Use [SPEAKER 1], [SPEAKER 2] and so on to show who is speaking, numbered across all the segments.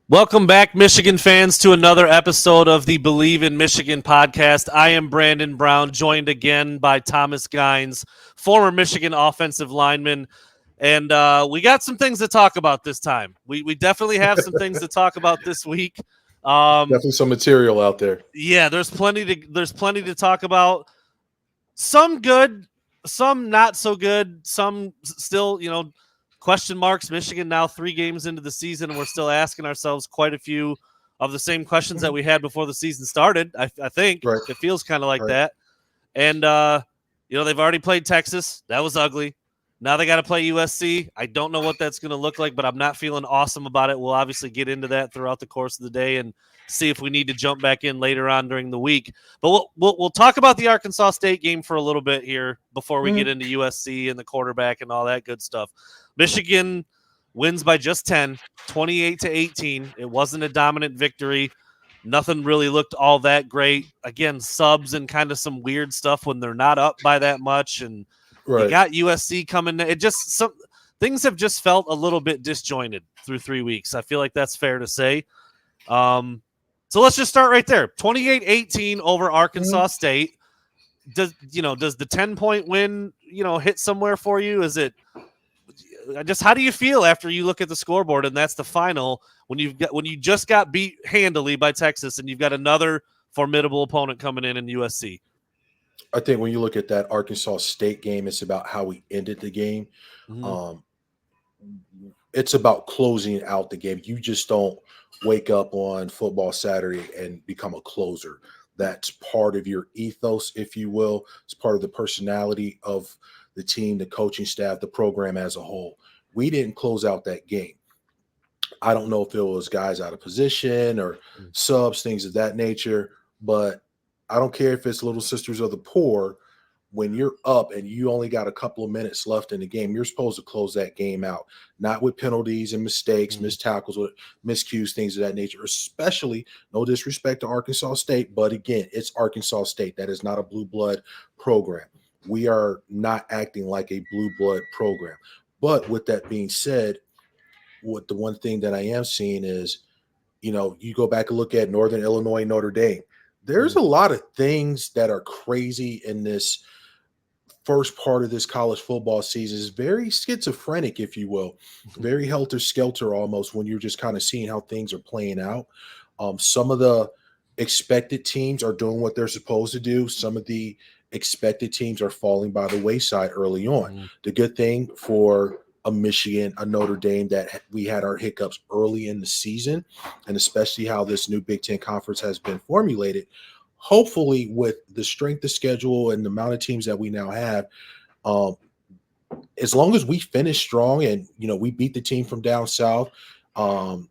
[SPEAKER 1] Welcome back, Michigan fans, to another episode of the Believe in Michigan podcast. I am Brandon Brown, joined again by Thomas Gines, former Michigan offensive lineman. And we got some things to talk about this time. We definitely have some things to talk about this week.
[SPEAKER 2] Definitely some material out there.
[SPEAKER 1] Yeah, there's plenty to talk about. Some good, some not so good, some still, question marks. Michigan now 3 games into the season, and we're still asking ourselves quite a few of the same questions that we had before the season started. I think
[SPEAKER 2] Right.
[SPEAKER 1] It feels kind of like
[SPEAKER 2] Right.
[SPEAKER 1] that. And, they've already played Texas. That was ugly. Now they got to play USC. I don't know what that's going to look like, but I'm not feeling awesome about it. We'll obviously get into that throughout the course of the day and see if we need to jump back in later on during the week. But we'll talk about the Arkansas State game for a little bit here before we get into USC and the quarterback and all that good stuff. Michigan wins by just 10, 28-18. It wasn't a dominant victory. Nothing really looked all that great. Again, subs and kind of some weird stuff when they're not up by that much. And
[SPEAKER 2] Right.
[SPEAKER 1] you got USC coming. Things have just felt a little bit disjointed through 3 weeks. I feel like that's fair to say. So let's just start right there. 28-18 over Arkansas State. Does the 10-point win, hit somewhere for you? Is it just, how do you feel after you look at the scoreboard and that's the final when you just got beat handily by Texas and you've got another formidable opponent coming in USC?
[SPEAKER 2] I think when you look at that Arkansas State game, it's about how we ended the game.
[SPEAKER 1] Mm-hmm.
[SPEAKER 2] It's about closing out the game. You just don't wake up on football Saturday and become a closer. That's part of your ethos, if you will. It's part of the personality of the team, the coaching staff, the program as a whole. We didn't close out that game. I don't know if it was guys out of position or subs, things of that nature, but I don't care if it's Little Sisters of the Poor. When you're up and you only got a couple of minutes left in the game, you're supposed to close that game out, not with penalties and mistakes, missed tackles, miscues, things of that nature, especially, no disrespect to Arkansas State, but again, it's Arkansas State. That is not a blue blood program. We are not acting like a blue blood program. But with that being said, the one thing that I am seeing is, you go back and look at Northern Illinois, Notre Dame. There's a lot of things that are crazy in this first part of this college football season. Is very schizophrenic, if you will, very helter-skelter almost when you're just kind of seeing how things are playing out. Some of the expected teams are doing what they're supposed to do. Some of the expected teams are falling by the wayside early on. The good thing for a Michigan, a Notre Dame, that we had our hiccups early in the season, and especially how this new Big Ten conference has been formulated. Hopefully, with the strength of schedule and the amount of teams that we now have, as long as we finish strong and we beat the team from down south, and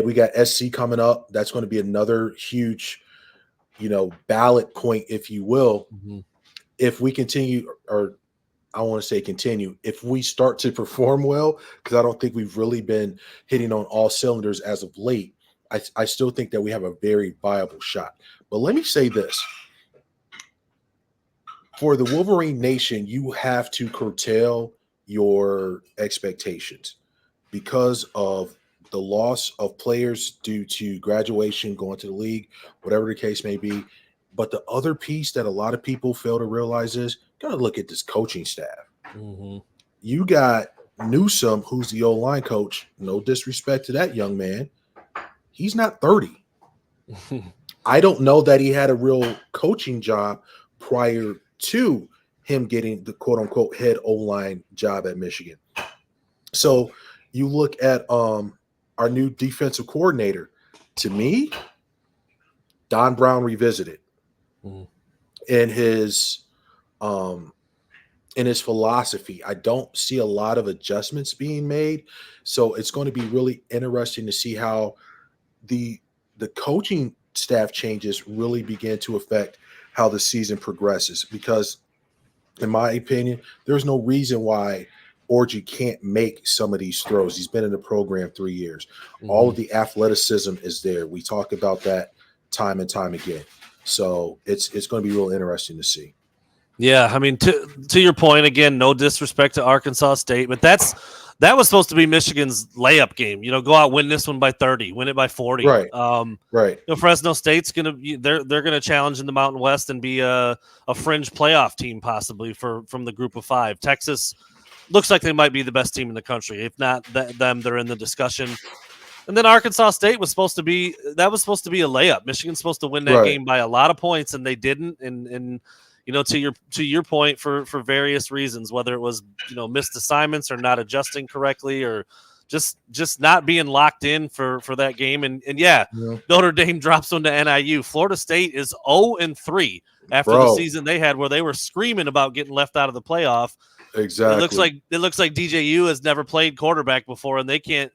[SPEAKER 2] we got SC coming up, that's going to be another huge, ballot point, if you will. If we continue, or I want to say continue, if we start to perform well, because I don't think we've really been hitting on all cylinders as of late, I still think that we have a very viable shot. But let me say this. For the Wolverine Nation, you have to curtail your expectations because of the loss of players due to graduation, going to the league, whatever the case may be. But the other piece that a lot of people fail to realize is, got to look at this coaching staff. You got Newsome, who's the O-line coach. No disrespect to that young man. He's not 30. I don't know that he had a real coaching job prior to him getting the quote-unquote head O-line job at Michigan. So you look at our new defensive coordinator. To me, Don Brown revisited in his philosophy. I don't see a lot of adjustments being made. So it's going to be really interesting to see how the coaching staff changes really begin to affect how the season progresses. Because in my opinion, there's no reason why Orji can't make some of these throws. He's been in the program 3 years. All of the athleticism is there. We talk about that time and time again. So it's going to be real interesting to see.
[SPEAKER 1] Yeah, I mean, to your point, again, no disrespect to Arkansas State, but that's That was supposed to be Michigan's layup game. Go out, win this one by 30, win it by 40.
[SPEAKER 2] Right. Right.
[SPEAKER 1] Fresno State's they're gonna challenge in the Mountain West and be a fringe playoff team possibly from the group of 5. Texas looks like they might be the best team in the country. If not them, they're in the discussion. And then Arkansas State was supposed to be a layup. Michigan's supposed to win that game by a lot of points, and they didn't. And to your point, for various reasons, whether it was missed assignments or not adjusting correctly, or just not being locked in for that game. And Notre Dame drops one to NIU. Florida State is 0-3 after the season they had, where they were screaming about getting left out of the playoff.
[SPEAKER 2] Exactly.
[SPEAKER 1] It looks like DJU has never played quarterback before, and they can't.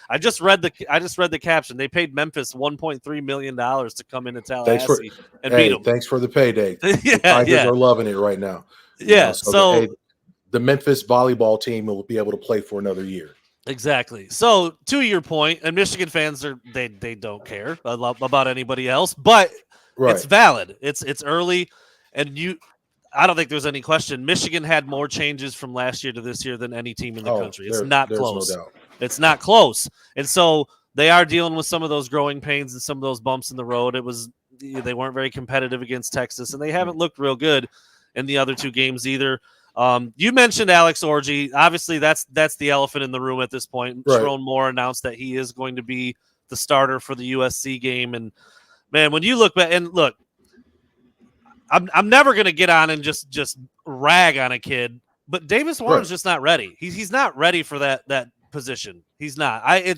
[SPEAKER 1] I just read the caption. They paid Memphis $1.3 million to come into Tallahassee and beat them.
[SPEAKER 2] Thanks for the payday.
[SPEAKER 1] The
[SPEAKER 2] Tigers are loving it right now.
[SPEAKER 1] So
[SPEAKER 2] the Memphis volleyball team will be able to play for another year.
[SPEAKER 1] Exactly. So to your point, and Michigan fans they don't care about anybody else, but it's valid. It's early, and I don't think there's any question. Michigan had more changes from last year to this year than any team in the country. It's not close.
[SPEAKER 2] No doubt.
[SPEAKER 1] It's not close. And so they are dealing with some of those growing pains and some of those bumps in the road. They weren't very competitive against Texas, and they haven't looked real good in the other 2 games either. You mentioned Alex Orji. Obviously, that's the elephant in the room at this point.
[SPEAKER 2] Right.
[SPEAKER 1] Sherrone Moore announced that he is going to be the starter for the USC game. And man, when you look back and look, I'm never going to get on and just rag on a kid, but Davis Warren's just not ready. He's not ready for that position. He's not. I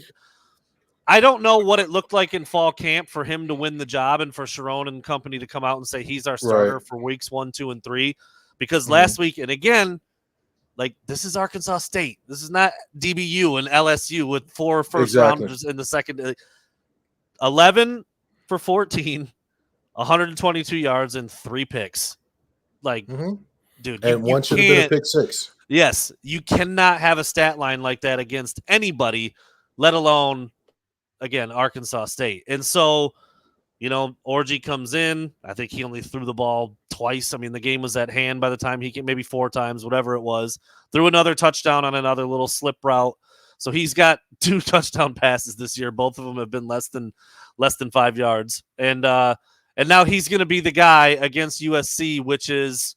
[SPEAKER 1] don't know what it looked like in fall camp for him to win the job and for Sherrone and company to come out and say he's our starter for weeks 1, 2, and 3. Because last week, and again, this is Arkansas State. This is not DBU and LSU with 4 first-rounders in the second. 11 for 14. 122 yards and 3 picks. Dude,
[SPEAKER 2] and one should have been a pick 6.
[SPEAKER 1] Yes, you cannot have a stat line like that against anybody, let alone, again, Arkansas State. And so, Orji comes in. I think he only threw the ball twice. I mean, the game was at hand by the time he came, maybe 4 times, whatever it was. Threw another touchdown on another little slip route. So he's got 2 touchdown passes this year. Both of them have been less than 5 yards. And now he's going to be the guy against USC, which is,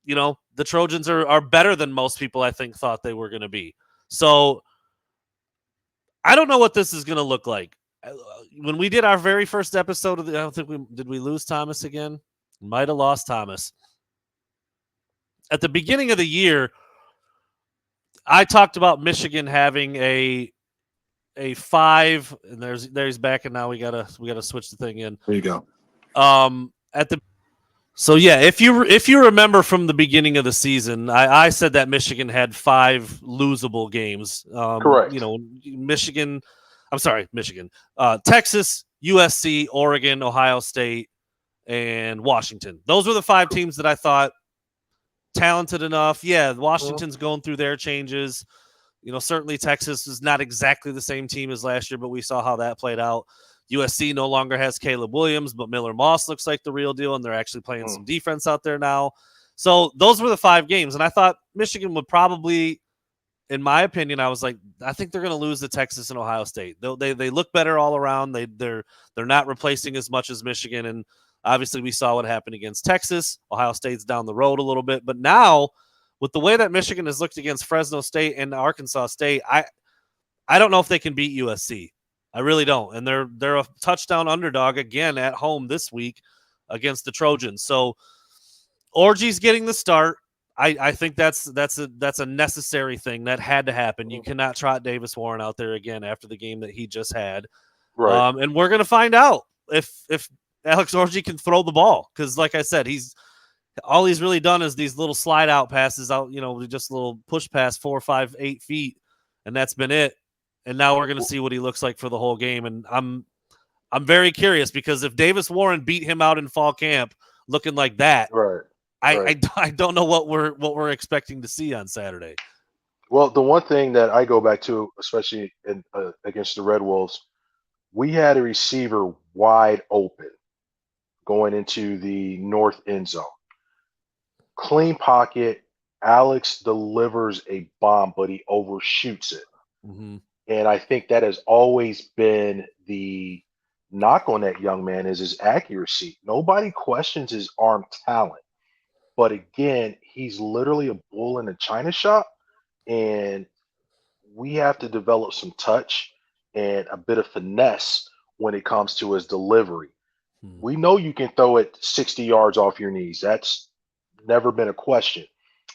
[SPEAKER 1] the Trojans are better than most people, I think, thought they were going to be. So I don't know what this is going to look like. When we did our very first episode I don't think did we lose Thomas again? Might have lost Thomas. At the beginning of the year, I talked about Michigan having a 5, and there's back, and now we gotta switch the thing in.
[SPEAKER 2] There you go.
[SPEAKER 1] If you remember from the beginning of the season, I said that Michigan had 5 losable games.
[SPEAKER 3] Correct.
[SPEAKER 1] Michigan, Texas, USC, Oregon, Ohio State, and Washington. Those were the 5 teams that I thought talented enough. Yeah, Washington's going through their changes. Certainly Texas is not exactly the same team as last year, but we saw how that played out. USC no longer has Caleb Williams, but Miller Moss looks like the real deal, and they're actually playing some defense out there now. So those were the 5 games, and I thought Michigan would probably, in my opinion, I was like, I think they're going to lose to Texas and Ohio State. They look better all around. They're not replacing as much as Michigan, and obviously we saw what happened against Texas. Ohio State's down the road a little bit, but now with the way that Michigan has looked against Fresno State and Arkansas State, I don't know if they can beat USC. I really don't. And they're a touchdown underdog again at home this week against the Trojans. So Orji's getting the start. I think that's a necessary thing that had to happen. You cannot trot Davis Warren out there again after the game that he just had.
[SPEAKER 3] Right.
[SPEAKER 1] And we're going to find out if Alex Orji can throw the ball, because like I said, all he's really done is these little slide out passes out, just a little push pass 4, 5, 8 feet, and that's been it. And now we're going to see what he looks like for the whole game. And I'm very curious, because if Davis Warren beat him out in fall camp looking like that,
[SPEAKER 3] right.
[SPEAKER 1] I don't know what we're expecting to see on Saturday.
[SPEAKER 3] Well, the one thing that I go back to, especially against the Red Wolves, we had a receiver wide open going into the north end zone. Clean pocket, Alex delivers a bomb, but he overshoots it.
[SPEAKER 1] Mm-hmm.
[SPEAKER 3] And I think that has always been the knock on that young man is his accuracy. Nobody questions his arm talent. But again, he's literally a bull in a china shop. And we have to develop some touch and a bit of finesse when it comes to his delivery.
[SPEAKER 1] Hmm.
[SPEAKER 3] We know you can throw it 60 yards off your knees. That's never been a question.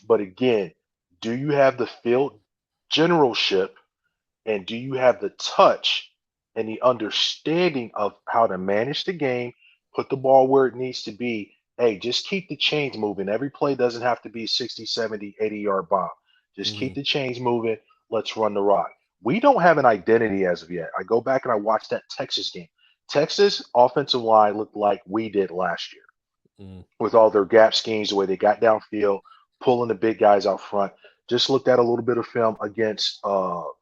[SPEAKER 3] But again, do you have the field generalship and do you have the touch and the understanding of how to manage the game, put the ball where it needs to be? Hey, just keep the chains moving. Every play doesn't have to be 60, 70, 80-yard bomb. Just
[SPEAKER 1] Mm-hmm.
[SPEAKER 3] keep the chains moving. Let's run the rock. We don't have an identity as of yet. I go back and I watch that Texas game. Texas offensive line looked like we did last year
[SPEAKER 1] Mm-hmm.
[SPEAKER 3] with all their gap schemes, the way they got downfield, pulling the big guys out front. Just looked at a little bit of film against for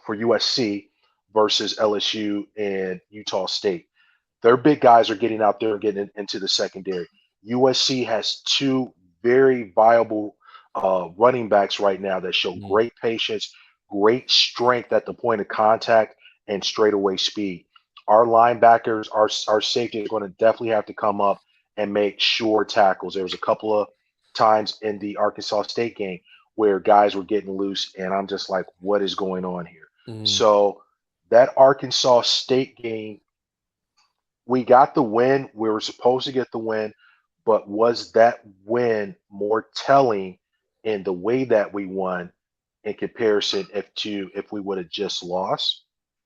[SPEAKER 3] USC versus LSU and Utah State. Their big guys are getting out there and getting into the secondary. USC has two very viable running backs right now that show great patience, great strength at the point of contact, and straightaway speed. Our linebackers, our safety is going to definitely have to come up and make sure tackles. There was a couple of times in the Arkansas State game where guys were getting loose, and I'm just like, what is going on here?
[SPEAKER 1] Mm-hmm.
[SPEAKER 3] So that Arkansas State game, we got the win. We were supposed to get the win, but was that win more telling in the way that we won in comparison if we would have just lost?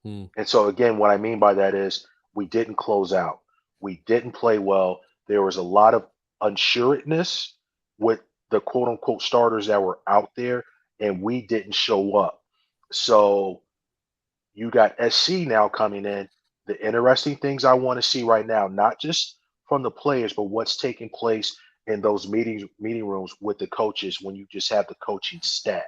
[SPEAKER 1] Mm-hmm.
[SPEAKER 3] And so again, what I mean by that is we didn't close out. We didn't play well. There was a lot of unsureness with the quote unquote starters that were out there, and we didn't show up. So you got SC now coming in. The interesting things I want to see right now, not just from the players, but what's taking place in those meeting rooms with the coaches when you just have the coaching staff.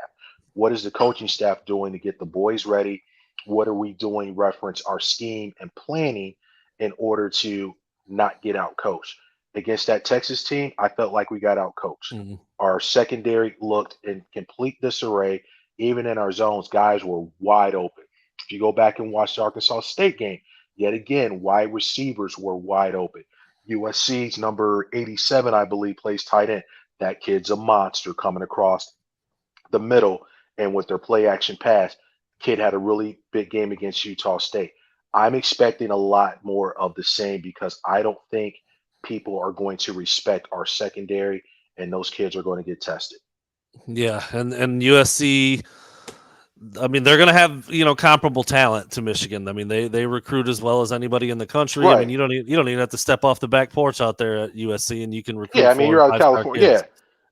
[SPEAKER 3] What is the coaching staff doing to get the boys ready? What are we doing reference our scheme and planning in order to not get out coached? Against that Texas team, I felt like we got out coached.
[SPEAKER 1] Mm-hmm.
[SPEAKER 3] Our secondary looked in complete disarray. Even in our zones, guys were wide open. If you go back and watch the Arkansas State game, yet again, wide receivers were wide open. USC's number 87, I believe, plays tight end. That kid's a monster coming across the middle, and with their play action pass, kid had a really big game against Utah State. I'm expecting a lot more of the same because I don't think people are going to respect our secondary, and those kids are going to get tested.
[SPEAKER 1] Yeah, and USC, I mean, they're going to have comparable talent to Michigan. I mean, they recruit as well as anybody in the country. I mean,
[SPEAKER 3] Right.
[SPEAKER 1] you don't even have to step off the back porch out there at USC, and you can recruit
[SPEAKER 3] Yeah, I mean,
[SPEAKER 1] 4
[SPEAKER 3] you're
[SPEAKER 1] and
[SPEAKER 3] out of
[SPEAKER 1] 5-star
[SPEAKER 3] California.
[SPEAKER 1] kids.
[SPEAKER 3] Yeah,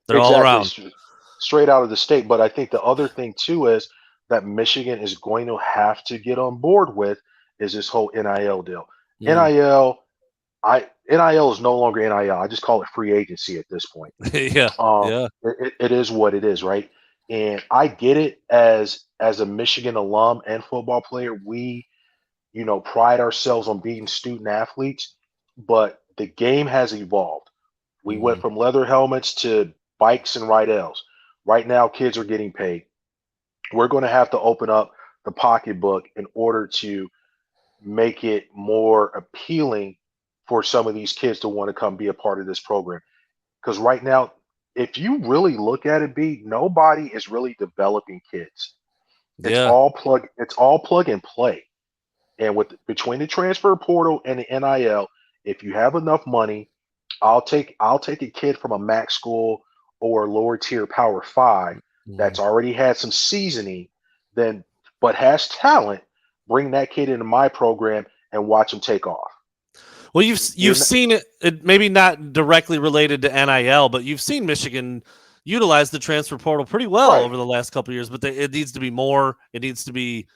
[SPEAKER 1] They're all
[SPEAKER 3] exactly.
[SPEAKER 1] around.
[SPEAKER 3] Straight out of the state. But I think the other thing too is that Michigan is going to have to get on board with is this whole NIL deal.
[SPEAKER 1] Mm.
[SPEAKER 3] NIL, NIL is no longer NIL. I just call it free agency at this point.
[SPEAKER 1] Yeah, yeah.
[SPEAKER 3] It is what it is, right? And I get it as a Michigan alum and football player. We, pride ourselves on being student athletes, but the game has evolved. We went
[SPEAKER 1] Mm.
[SPEAKER 3] from leather helmets to bikes and Rydell's. Right now, kids are getting paid. We're going to have to open up the pocketbook in order to make it more appealing for some of these kids to want to come be a part of this program. Because right now, if you really look at it, B, nobody is really developing kids. It's
[SPEAKER 1] Yeah.
[SPEAKER 3] all plug and play. And with between the transfer portal and the NIL, if you have enough money, I'll take a kid from a MAC school or lower tier Power Five
[SPEAKER 1] Mm.
[SPEAKER 3] that's already had some seasoning, then but has talent. Bring that kid into my program and watch him take off.
[SPEAKER 1] Well, you've
[SPEAKER 3] You're
[SPEAKER 1] seen it maybe not directly related to NIL, but you've seen Michigan utilize the transfer portal pretty well
[SPEAKER 3] right.
[SPEAKER 1] over the last couple of years. But it needs to be more. It needs to be.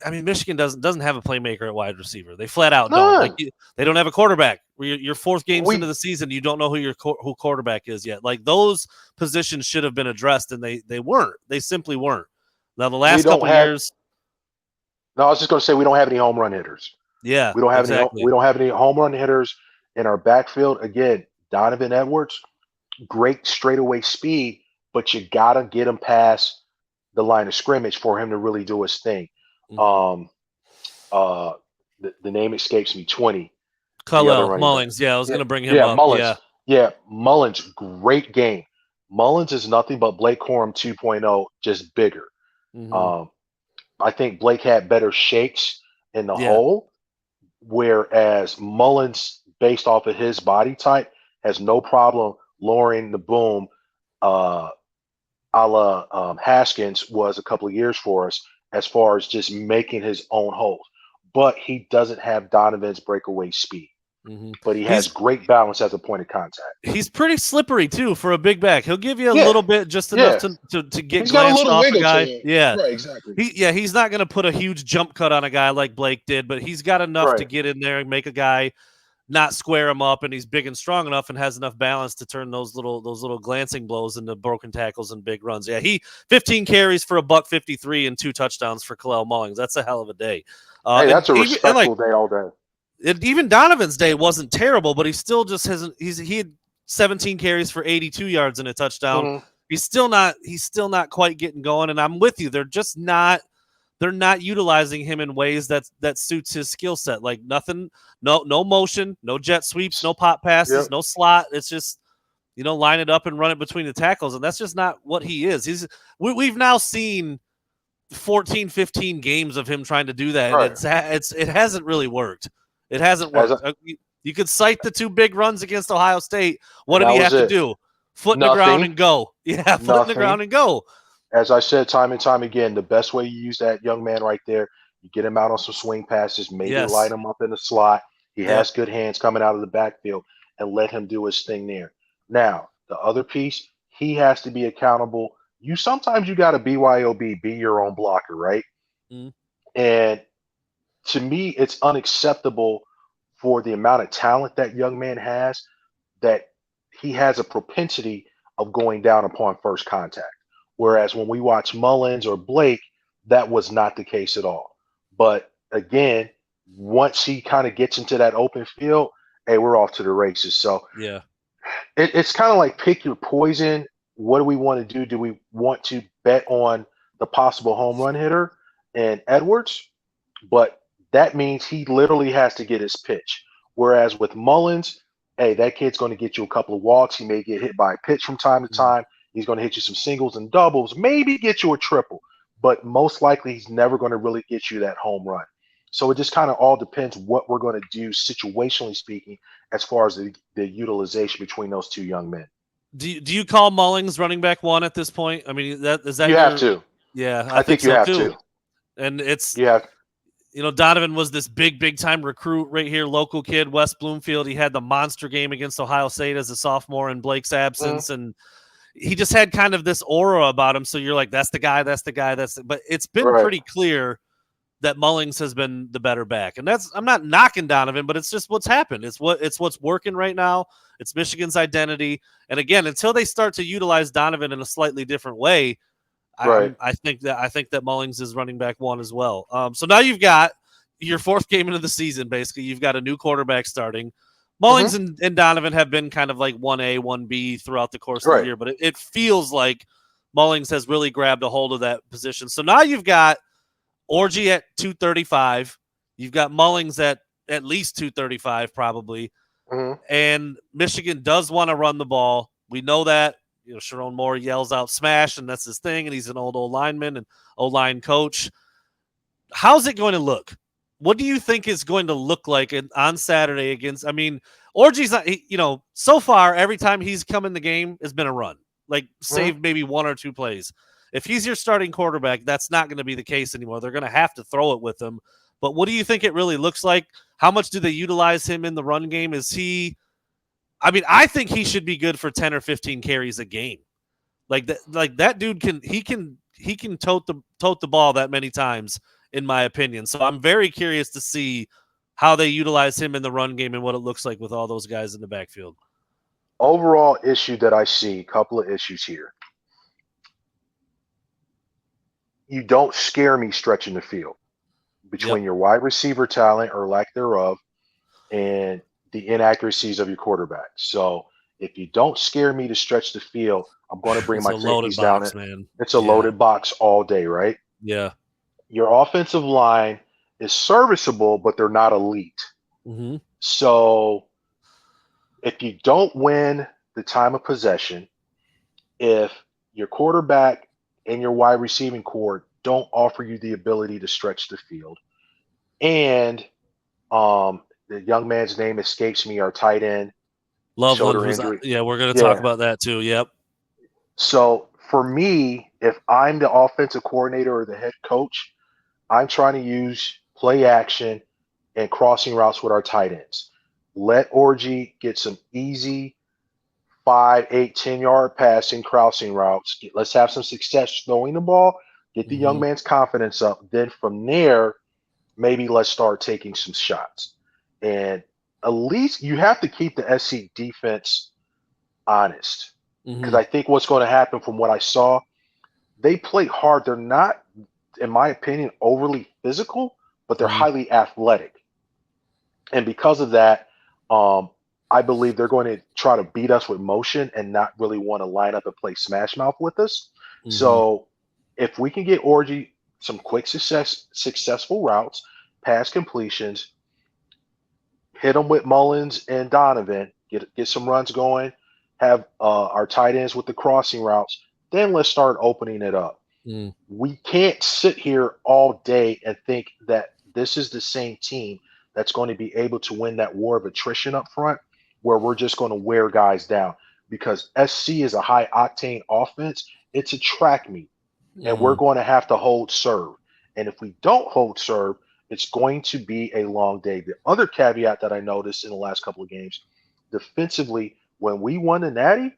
[SPEAKER 1] I mean, Michigan doesn't have a playmaker at wide receiver. They flat out don't. Like
[SPEAKER 3] None.
[SPEAKER 1] they don't have a quarterback. Your 4th games into
[SPEAKER 3] We
[SPEAKER 1] the season, you don't know who quarterback is yet. Like those positions should have been addressed, and they weren't. They simply weren't. Now the
[SPEAKER 3] we
[SPEAKER 1] last
[SPEAKER 3] don't
[SPEAKER 1] couple of
[SPEAKER 3] have.
[SPEAKER 1] years,
[SPEAKER 3] No, I was just going to say we don't have any home run hitters.
[SPEAKER 1] yeah,
[SPEAKER 3] We don't have any.
[SPEAKER 1] exactly.
[SPEAKER 3] We don't have any home run hitters in our backfield. Again, Donovan Edwards, great straightaway speed, but you gotta get him past the line of scrimmage for him to really do his thing.
[SPEAKER 1] Mhm.
[SPEAKER 3] Uh, the name escapes me. 20, the other
[SPEAKER 1] Khalil
[SPEAKER 3] running back.
[SPEAKER 1] Mullings. Yeah, I was
[SPEAKER 3] Yeah,
[SPEAKER 1] going to bring him
[SPEAKER 3] yeah,
[SPEAKER 1] up.
[SPEAKER 3] Mullins.
[SPEAKER 1] Yeah.
[SPEAKER 3] Yeah, Mullins, great game. Mullins is nothing but Blake Corum 2.0, just bigger.
[SPEAKER 1] Hmm.
[SPEAKER 3] Um, I think Blake had better shakes in the
[SPEAKER 1] Yeah.
[SPEAKER 3] hole, whereas Mullins, based off of his body type, has no problem lowering the boom, uh, a la Haskins was a couple of years for us, as far as just making his own holes. But he doesn't have Donovan's breakaway speed.
[SPEAKER 1] Hmm.
[SPEAKER 3] But he has
[SPEAKER 1] He's
[SPEAKER 3] great balance as a point of contact.
[SPEAKER 1] he's pretty slippery too for a big back. He'll give you a
[SPEAKER 3] Yeah,
[SPEAKER 1] little bit, just enough
[SPEAKER 3] yeah.
[SPEAKER 1] to get
[SPEAKER 2] He's got a
[SPEAKER 1] glanced
[SPEAKER 2] little
[SPEAKER 1] off a
[SPEAKER 2] wiggle to
[SPEAKER 1] guy.
[SPEAKER 2] him.
[SPEAKER 1] Yeah.
[SPEAKER 2] Right, exactly.
[SPEAKER 1] He's not going to put a huge jump cut on a guy like Blake did, but he's got enough to
[SPEAKER 3] Right.
[SPEAKER 1] get in there and make a guy not square him up, and he's big and strong enough and has enough balance to turn those little glancing blows into broken tackles and big runs. Yeah, he 15 carries for $153 and 2 touchdowns for Khalil Mullings. That's a hell of a day.
[SPEAKER 3] Hey,
[SPEAKER 1] And
[SPEAKER 3] that's a
[SPEAKER 1] even and like
[SPEAKER 3] respectful day all day.
[SPEAKER 1] even Donovan's day wasn't terrible, but he still just hasn't. He had 17 carries for 82 yards and a touchdown.
[SPEAKER 3] Mhm.
[SPEAKER 1] He's still not quite getting going. And I'm with you. They're not utilizing him in ways that suits his skill set. Like nothing, no motion, no jet sweeps, no pop passes,
[SPEAKER 3] Yep.
[SPEAKER 1] no slot. It's just line it up and run it between the tackles, and that's just not what he is. We've now seen 14, 15 games of him trying to do that, and
[SPEAKER 3] Right.
[SPEAKER 1] it hasn't really worked. It hasn't
[SPEAKER 3] As
[SPEAKER 1] worked. You could cite the 2 big runs against Ohio State. What
[SPEAKER 3] and
[SPEAKER 1] did
[SPEAKER 3] that
[SPEAKER 1] he
[SPEAKER 3] was
[SPEAKER 1] have to
[SPEAKER 3] it.
[SPEAKER 1] do? Foot in the ground
[SPEAKER 3] Nothing.
[SPEAKER 1] and go. Yeah, foot in the ground
[SPEAKER 3] Nothing.
[SPEAKER 1] and go.
[SPEAKER 3] As I said time and time again, the best way you use that young man right there, you get him out on some swing passes, maybe light
[SPEAKER 1] Yes.
[SPEAKER 3] him up in the slot. He
[SPEAKER 1] Yep.
[SPEAKER 3] has good hands coming out of the backfield, and let him do his thing there. Now, the other piece, he has to be accountable. Sometimes you got to BYOB, be your own blocker, right?
[SPEAKER 1] Mm.
[SPEAKER 3] And to me, it's unacceptable for the amount of talent that young man has, that he has a propensity of going down upon first contact. Whereas when we watch Mullins or Blake, that was not the case at all. But again, once he kind of gets into that open field, hey, we're off to the races. So
[SPEAKER 1] Yeah.
[SPEAKER 3] it's kind of like pick your poison. What do we want to do? Do we want to bet on the possible home run hitter and Edwards? But that means he literally has to get his pitch. Whereas with Mullins, hey, that kid's going to get you a couple of walks. He may get hit by a pitch from time to
[SPEAKER 1] Mm.
[SPEAKER 3] time. He's going to hit you some singles and doubles, maybe get you a triple, but most likely he's never going to really get you that home run. So it just kind of all depends what we're going to do, situationally speaking, as far as the utilization between those 2 young men.
[SPEAKER 1] Do you call Mullings running back 1 at this point? I mean, is that
[SPEAKER 3] You have
[SPEAKER 1] your?
[SPEAKER 3] to.
[SPEAKER 1] Yeah, I
[SPEAKER 3] I
[SPEAKER 1] think
[SPEAKER 3] think you
[SPEAKER 1] so
[SPEAKER 3] have
[SPEAKER 1] too.
[SPEAKER 3] to.
[SPEAKER 1] And it's
[SPEAKER 3] You have.
[SPEAKER 1] Donovan was this big time recruit right here, local kid, West Bloomfield. He had the monster game against Ohio State as a sophomore in Blake's absence, and he just had kind of this aura about him. So you're like, that's the guy. But it's been
[SPEAKER 3] Right.
[SPEAKER 1] pretty clear that Mullings has been the better back, and I'm not knocking Donovan, but it's just what's happened. It's what's working right now. It's Michigan's identity, and again, until they start to utilize Donovan in a slightly different way,
[SPEAKER 3] Right.
[SPEAKER 1] I think that Mullings is running back 1 as well. So now you've got your 4th game into the season. Basically, you've got a new quarterback starting. Mullings and Donovan have been kind of like 1A, 1B throughout the course of the
[SPEAKER 3] Right.
[SPEAKER 1] year, but it feels like Mullings has really grabbed a hold of that position. So now you've got Orji at 235. You've got Mullings at least 235 probably.
[SPEAKER 3] Mhm.
[SPEAKER 1] And Michigan does want to run the ball. We know that. Sherrone Moore yells out smash, and that's his thing, and he's an old lineman and O-line coach. How's it going to look? What do you think is going to look like on Saturday against – I mean, Orji's not – so far, every time he's come in the game, it's been a run. Like, save maybe 1 or 2 plays. If he's your starting quarterback, that's not going to be the case anymore. They're going to have to throw it with him. But what do you think it really looks like? How much do they utilize him in the run game? Is he – I mean, I think he should be good for 10 or 15 carries a game. Like that dude can tote the ball that many times, in my opinion. So I'm very curious to see how they utilize him in the run game and what it looks like with all those guys in the backfield.
[SPEAKER 3] Overall issue that I see, couple of issues here. You don't scare me stretching the field between your wide receiver talent or lack thereof and the inaccuracies of your quarterback. So If you don't scare me to stretch the field, I'm going to bring
[SPEAKER 1] It's
[SPEAKER 3] my
[SPEAKER 1] a loaded
[SPEAKER 3] safeties down.
[SPEAKER 1] box, man.
[SPEAKER 3] It's a
[SPEAKER 1] Yeah.
[SPEAKER 3] loaded box all day, right?
[SPEAKER 1] Yeah.
[SPEAKER 3] Your offensive line is serviceable, but they're not elite.
[SPEAKER 1] Mm-hmm.
[SPEAKER 3] So if you don't win the time of possession, if your quarterback and your wide receiving core don't offer you the ability to stretch the field, and the young man's name escapes me, our tight end,
[SPEAKER 1] Loveland
[SPEAKER 3] shoulder
[SPEAKER 1] was,
[SPEAKER 3] injury.
[SPEAKER 1] yeah, we're going to talk
[SPEAKER 3] Yeah.
[SPEAKER 1] about that too. Yep.
[SPEAKER 3] So for me, if I'm the offensive coordinator or the head coach, I'm trying to use play action and crossing routes with our tight ends. Let Orji get some easy 5, 8, 10-yard passing, crossing routes. Let's have some success throwing the ball, get the young
[SPEAKER 1] Mhm.
[SPEAKER 3] man's confidence up. Then from there, maybe let's start taking some shots. And at least you have to keep the SC defense honest. Because
[SPEAKER 1] Mhm.
[SPEAKER 3] I think what's going to happen from what I saw, they play hard. They're not, in my opinion, overly physical, but they're
[SPEAKER 1] Mhm.
[SPEAKER 3] highly athletic. And because of that, I believe they're going to try to beat us with motion and not really want to line up and play smash mouth with us.
[SPEAKER 1] Mhm.
[SPEAKER 3] So if we can get Orgy some quick successful routes, pass completions, hit them with Mullins and Donovan, get some runs going, have our tight ends with the crossing routes, then let's start opening it up.
[SPEAKER 1] Mm.
[SPEAKER 3] We can't sit here all day and think that this is the same team that's going to be able to win that war of attrition up front where we're just going to wear guys down because SC is a high octane offense. It's a track meet, and we're
[SPEAKER 1] Mhm.
[SPEAKER 3] going to have to hold serve. And if we don't hold serve, it's going to be a long day. The other caveat that I noticed in the last couple of games, defensively, when we won the Natty,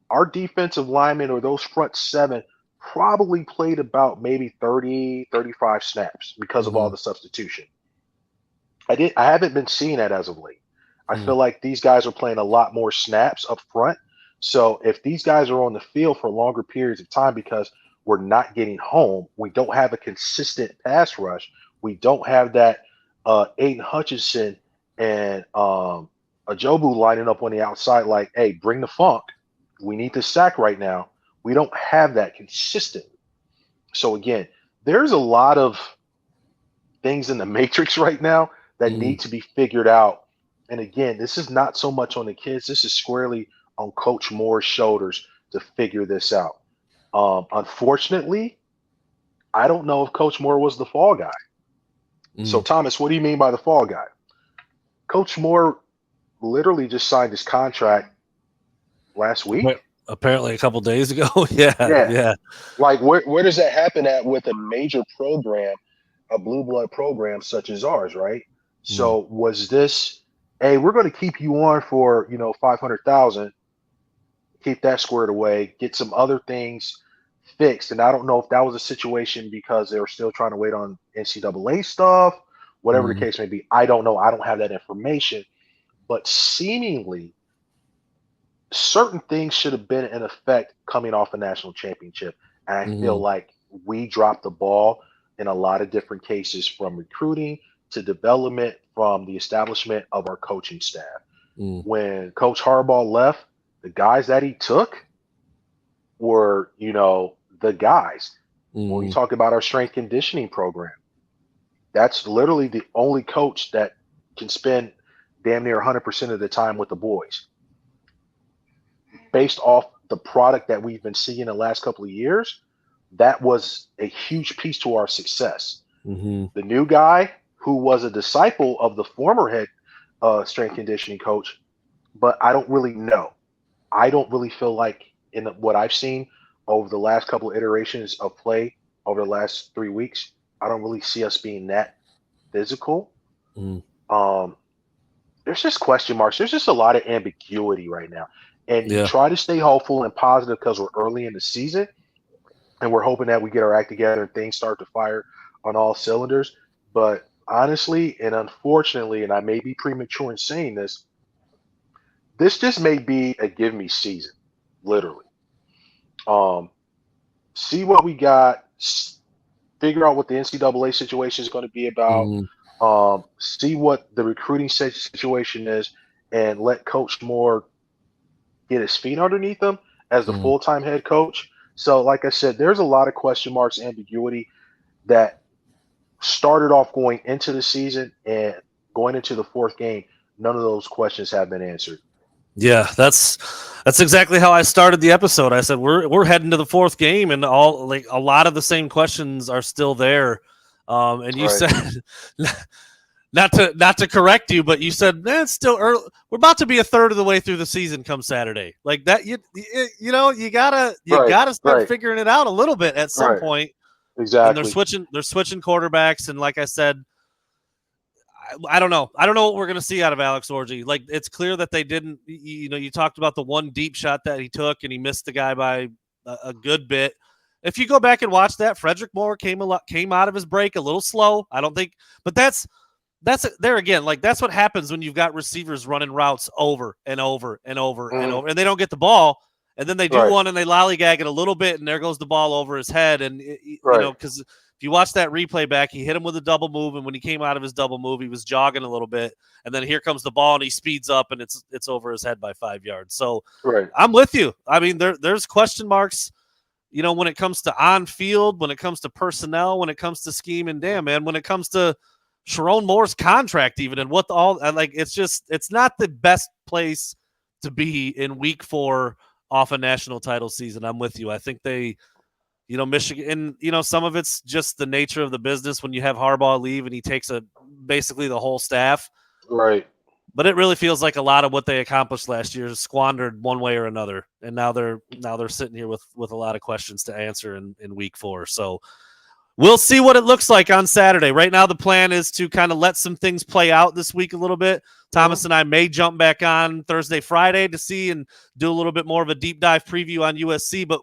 [SPEAKER 3] our defensive linemen or those front seven probably played about maybe 30, 35 snaps because of all
[SPEAKER 1] Mhm.
[SPEAKER 3] the substitution. I haven't been seeing that as of late. I
[SPEAKER 1] Mm.
[SPEAKER 3] feel like these guys are playing a lot more snaps up front. So if these guys are on the field for longer periods of time because we're not getting home, we don't have a consistent pass rush. We don't have that Aiden Hutchinson and Ajobu lining up on the outside like, hey, bring the funk. We need the sack right now. We don't have that consistently. So again, there's a lot of things in the matrix right now that
[SPEAKER 1] Mm.
[SPEAKER 3] need to be figured out. And again, this is not so much on the kids. This is squarely on Coach Moore's shoulders to figure this out. Unfortunately, I don't know if Coach Moore was the fall guy. So,
[SPEAKER 1] Mm.
[SPEAKER 3] Thomas, what do you mean by the fall guy? Coach Moore literally just signed his contract last week.
[SPEAKER 1] Apparently a couple days ago. Yeah.
[SPEAKER 3] Yeah.
[SPEAKER 1] Yeah.
[SPEAKER 3] Like, where does that happen at with a major program, a blue blood program such as ours, right?
[SPEAKER 1] Mm.
[SPEAKER 3] So was this, hey, we're going to keep you on for 500,000, keep that squared away, get some other things fixed, and I don't know if that was a situation because they were still trying to wait on NCAA stuff, whatever the
[SPEAKER 1] Mm.
[SPEAKER 3] case may be. I don't know. I don't have that information, but seemingly certain things should have been in effect coming off a national championship. And I feel
[SPEAKER 1] Mhm.
[SPEAKER 3] like we dropped the ball in a lot of different cases from recruiting to development from the establishment of our coaching staff.
[SPEAKER 1] Mm.
[SPEAKER 3] When Coach Harbaugh left, the guys that he took were, the guys. When we
[SPEAKER 1] Mhm.
[SPEAKER 3] talk about our strength conditioning program, that's literally the only coach that can spend damn near 100% of the time with the boys based off the product that we've been seeing the last couple of years. That was a huge piece to our success.
[SPEAKER 1] Mhm.
[SPEAKER 3] The new guy, who was a disciple of the former head strength conditioning coach, but I don't really know. I don't really feel like in what I've seen over the last couple of iterations of play over the last 3 weeks, I don't really see us being that physical.
[SPEAKER 1] Mm.
[SPEAKER 3] Um, there's just question marks. There's just a lot of ambiguity right now. And you
[SPEAKER 1] Yeah.
[SPEAKER 3] try to stay hopeful and positive because we're early in the season and we're hoping that we get our act together and things start to fire on all cylinders. But honestly and unfortunately, and I may be premature in saying this just may be a give me season, literally. Um, See what we got, figure out what the NCAA situation is going to be about,
[SPEAKER 1] Mhm.
[SPEAKER 3] see what the recruiting situation is, and let Coach Moore get his feet underneath him as the
[SPEAKER 1] Mhm.
[SPEAKER 3] full-time head coach. So, like I said, there's a lot of question marks, ambiguity that started off going into the season and going into the fourth game. None of those questions have been answered.
[SPEAKER 1] Yeah, that's exactly how I started the episode. I said we're heading to the fourth game, and all like a lot of the same questions are still there. And you
[SPEAKER 3] Right.
[SPEAKER 1] said not to correct you, but you said it's still early. We're about to be a third of the way through the season come Saturday. Like that, you know you gotta
[SPEAKER 3] Right.
[SPEAKER 1] start
[SPEAKER 3] Right.
[SPEAKER 1] figuring it out a little bit at some
[SPEAKER 3] Right.
[SPEAKER 1] point. And
[SPEAKER 3] Exactly.
[SPEAKER 1] they're switching quarterbacks, and like I said, I don't know. I don't know what we're going to see out of Alex Orji. Like, it's clear that they didn't, you talked about the one deep shot that he took and he missed the guy by a good bit. If you go back and watch that, Frederick Moore came out of his break a little slow. I don't think, but that's there again. Like, that's what happens when you've got receivers running routes over and over and over and over, and they don't get the ball. And then they do
[SPEAKER 3] Right.
[SPEAKER 1] one and they lollygag it a little bit, and there goes the ball over his head. And, because if you watch that replay back, he hit him with a double move, and when he came out of his double move, he was jogging a little bit, and then here comes the ball, and he speeds up, and it's over his head by 5 yards. So
[SPEAKER 3] Right.
[SPEAKER 1] I'm with you. I mean, there's question marks, when it comes to on field, when it comes to personnel, when it comes to scheme, and damn, man, when it comes to Sherrone Moore's contract, even, and what it's not the best place to be in week 4 off a national title season. I'm with you. I think they. Michigan, and, some of it's just the nature of the business when you have Harbaugh leave and he takes basically the whole staff.
[SPEAKER 3] Right.
[SPEAKER 1] But it really feels like a lot of what they accomplished last year is squandered one way or another. And now they're sitting here with a lot of questions to answer in week 4. So we'll see what it looks like on Saturday. Right now, the plan is to kind of let some things play out this week a little bit. Thomas and I may jump back on Thursday, Friday to see and do a little bit more of a deep dive preview on USC. But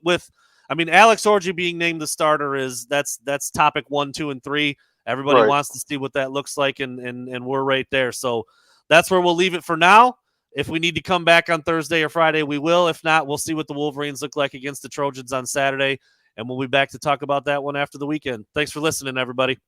[SPEAKER 1] Alex Orji being named the starter that's topic 1, 2, and 3. Everybody
[SPEAKER 3] Right.
[SPEAKER 1] wants to see what that looks like, and we're right there. So that's where we'll leave it for now. If we need to come back on Thursday or Friday, we will. If not, we'll see what the Wolverines look like against the Trojans on Saturday, and we'll be back to talk about that one after the weekend. Thanks for listening, everybody.